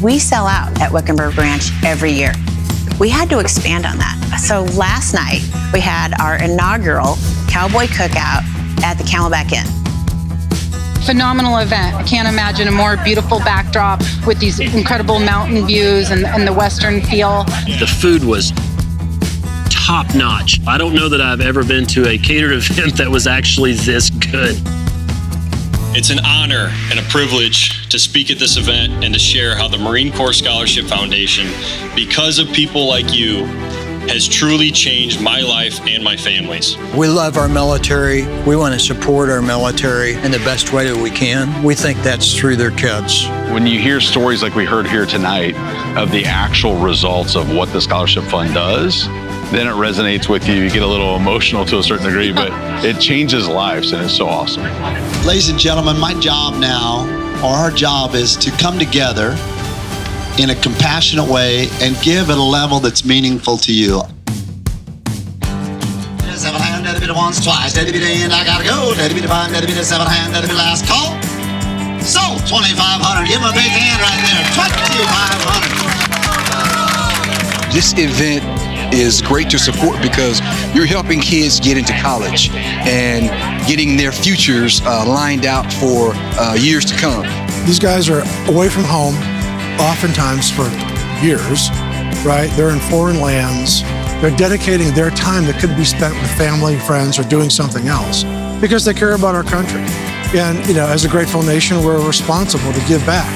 We sell out at Wickenburg Ranch every year. We had to expand on that. So last night, we had our inaugural Cowboy Cookout at the Camelback Inn. Phenomenal event. I can't imagine a more beautiful backdrop with these incredible mountain views and the Western feel. The food was top notch. I don't know that I've ever been to a catered event that was actually this good. It's an honor and a privilege to speak at this event and to share how the Marine Corps Scholarship Foundation, because of people like you, has truly changed my life and my family's. We love our military. We want to support our military in the best way that we can. We think that's through their kids. When you hear stories like we heard here tonight of the actual results of what the Scholarship Fund does, then it resonates with you. You get a little emotional to a certain degree, but it changes lives, and it's so awesome. Ladies and gentlemen, my job now, or our job, is to come together in a compassionate way and give at a level that's meaningful to you. Seven hand, that'll be the once, twice, that'll be the end, I gotta go, that'll be the fine, that'll be the seven hand, that'll be the last call. So, 2,500, give them a big hand right there, 2,500. This event is great to support because you're helping kids get into college and getting their futures lined out for years to come. These guys are away from home, oftentimes for years, right? They're in foreign lands. They're dedicating their time that could be spent with family, friends, or doing something else because they care about our country. And, you know, as a grateful nation, we're responsible to give back.